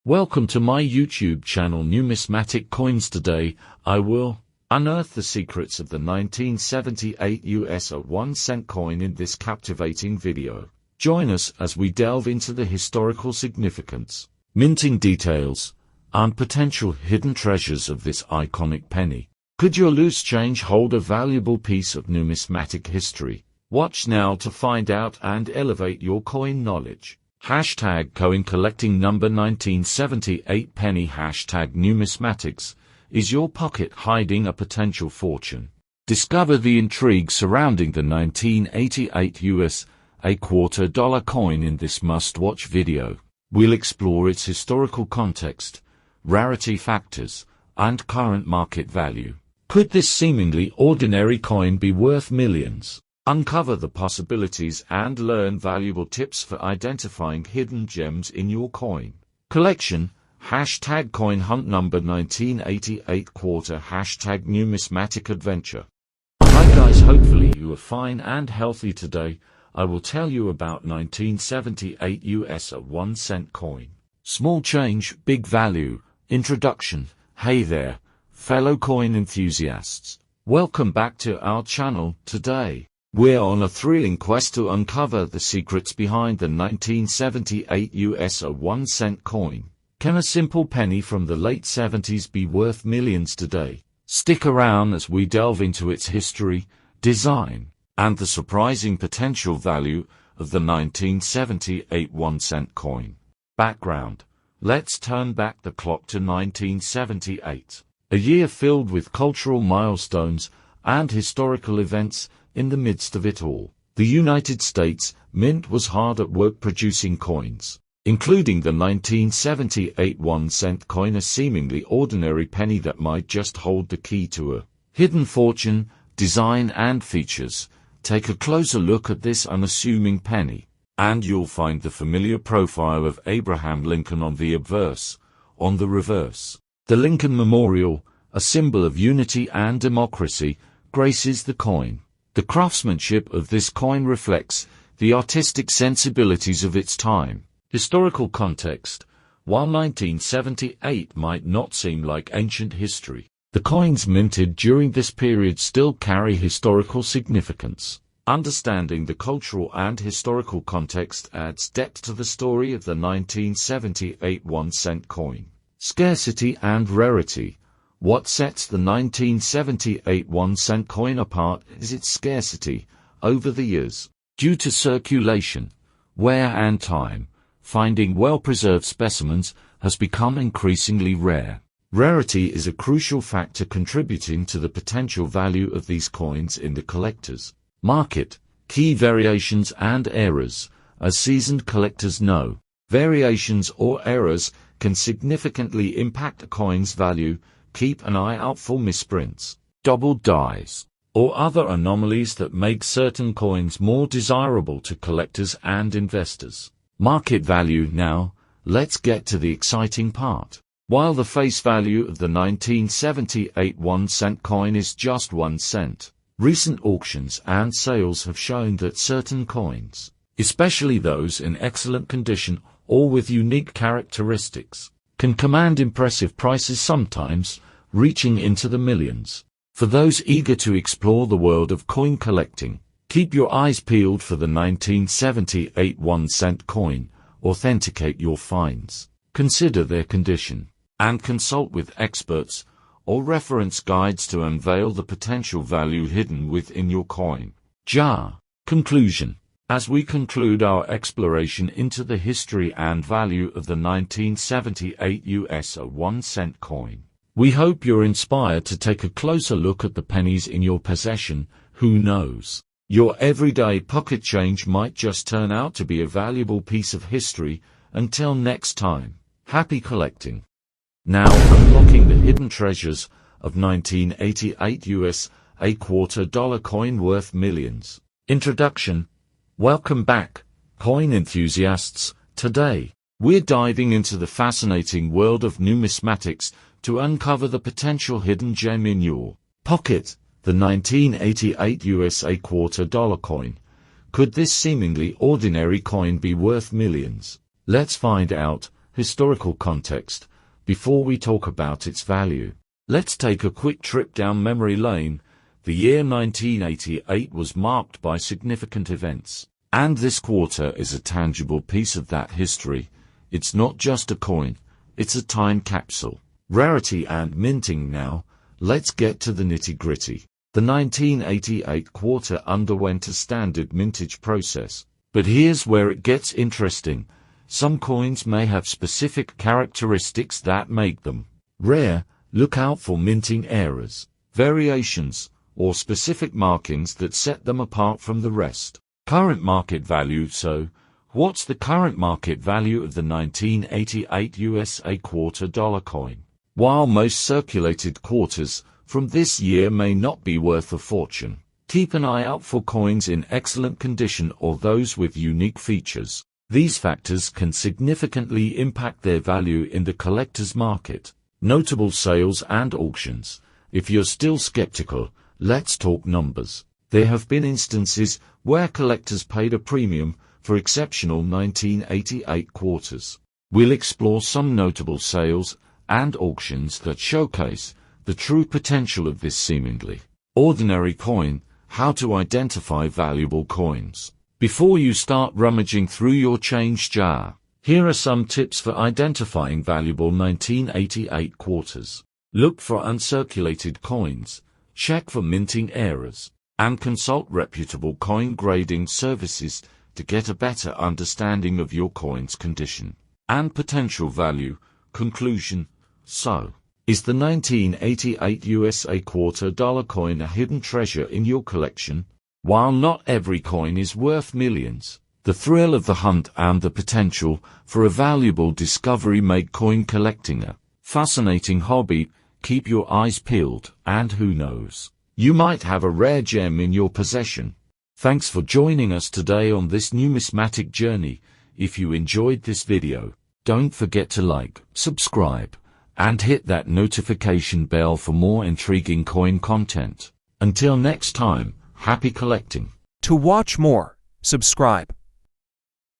Welcome to my YouTube channel Numismatic Coins. Today, I will unearth the secrets of the 1978 US 1-cent coin in this captivating video. Join us as we delve into the historical significance, minting details, and potential hidden treasures of this iconic penny. Could your loose change hold a valuable piece of numismatic history? Watch now to find out and elevate your coin knowledge. Coin collecting number 1978 penny. Numismatics. Is your pocket hiding a potential fortune? Discover the intrigue surrounding the 1988 US $1/4 coin in this must-watch video. We'll explore its historical context, rarity factors, and current market value. Could this seemingly ordinary coin be worth millions? Uncover the possibilities and learn valuable tips for identifying hidden gems in your coin collection. Coin hunt number 1988 quarter. Numismatic adventure. Hi guys, hopefully you are fine and healthy. Today, I will tell you about 1978 US 1-cent coin. Small change, big value. Introduction. Hey there, fellow coin enthusiasts. Welcome back to our channel. Today, we're on a thrilling quest to uncover the secrets behind the 1978 US 1-cent coin. Can a simple penny from the late 70s be worth millions today? Stick around as we delve into its history, design, and the surprising potential value of the 1978 1-cent coin. Background. Let's turn back the clock to 1978, a year filled with cultural milestones and historical events. In the midst of it all, the United States Mint was hard at work producing coins, including the 1978 1-cent coin, a seemingly ordinary penny that might just hold the key to a hidden fortune. Design and features. Take a closer look at this unassuming penny, and you'll find the familiar profile of Abraham Lincoln on the obverse. On the reverse, the Lincoln Memorial, a symbol of unity and democracy, graces the coin. The craftsmanship of this coin reflects the artistic sensibilities of its time. Historical context. While 1978 might not seem like ancient history, the coins minted during this period still carry historical significance. Understanding the cultural and historical context adds depth to the story of the 1978 1-cent coin. Scarcity and rarity. What sets the 1978 1-cent coin apart is its scarcity. Over the years, due to circulation, wear and time, finding well-preserved specimens has become increasingly rare. Rarity is a crucial factor contributing to the potential value of these coins in the collector's market. Key variations and errors. As seasoned collectors know, variations or errors can significantly impact a coin's value. Keep an eye out for misprints, double dies, or other anomalies that make certain coins more desirable to collectors and investors. Market value. Now, let's get to the exciting part. While the face value of the 1978 1-cent coin is just 1 cent, recent auctions and sales have shown that certain coins, especially those in excellent condition or with unique characteristics, can command impressive prices, sometimes reaching into the millions. For those eager to explore the world of coin collecting, keep your eyes peeled for the 1978 1-cent coin. Authenticate your finds, consider their condition, and consult with experts or reference guides to unveil the potential value hidden within your coin jar. Conclusion. As we conclude our exploration into the history and value of the 1978 US 1-cent coin, we hope you're inspired to take a closer look at the pennies in your possession. Who knows? Your everyday pocket change might just turn out to be a valuable piece of history. Until next time, happy collecting. Now unlocking the hidden treasures of 1988 US $1/4 coin worth millions. Introduction. Welcome back, coin enthusiasts. Today, we're diving into the fascinating world of numismatics to uncover the potential hidden gem in your pocket, the 1988 US $1/4 coin. Could this seemingly ordinary coin be worth millions? Let's find out historical context before we talk about its value. Let's take a quick trip down memory lane. The year 1988 was marked by significant events, and this quarter is a tangible piece of that history. It's not just a coin, it's a time capsule. Rarity and minting now. Let's get to the nitty-gritty. The 1988 quarter underwent a standard mintage process. But here's where it gets interesting. Some coins may have specific characteristics that make them rare. Look out for minting errors, variations, or specific markings that set them apart from the rest. Current market value. So, what's the current market value of the 1988 USA quarter dollar coin? While most circulated quarters from this year may not be worth a fortune, keep an eye out for coins in excellent condition or those with unique features. These factors can significantly impact their value in the collector's market. Notable sales and auctions. If you're still skeptical, let's talk numbers. There have been instances where collectors paid a premium for exceptional 1988 quarters. We'll explore some notable sales and auctions that showcase the true potential of this seemingly ordinary coin. How to identify valuable coins. Before you start rummaging through your change jar, here are some tips for identifying valuable 1988 quarters. Look for uncirculated coins, check for minting errors, and consult reputable coin grading services to get a better understanding of your coin's condition and potential value. Conclusion. So, is the 1988 USA quarter dollar coin a hidden treasure in your collection? While not every coin is worth millions, the thrill of the hunt and the potential for a valuable discovery make coin collecting a fascinating hobby. Keep your eyes peeled, and who knows, you might have a rare gem in your possession. Thanks for joining us today on this numismatic journey. If you enjoyed this video, don't forget to like, subscribe, and hit that notification bell for more intriguing coin content. Until next time, happy collecting. To watch more, subscribe.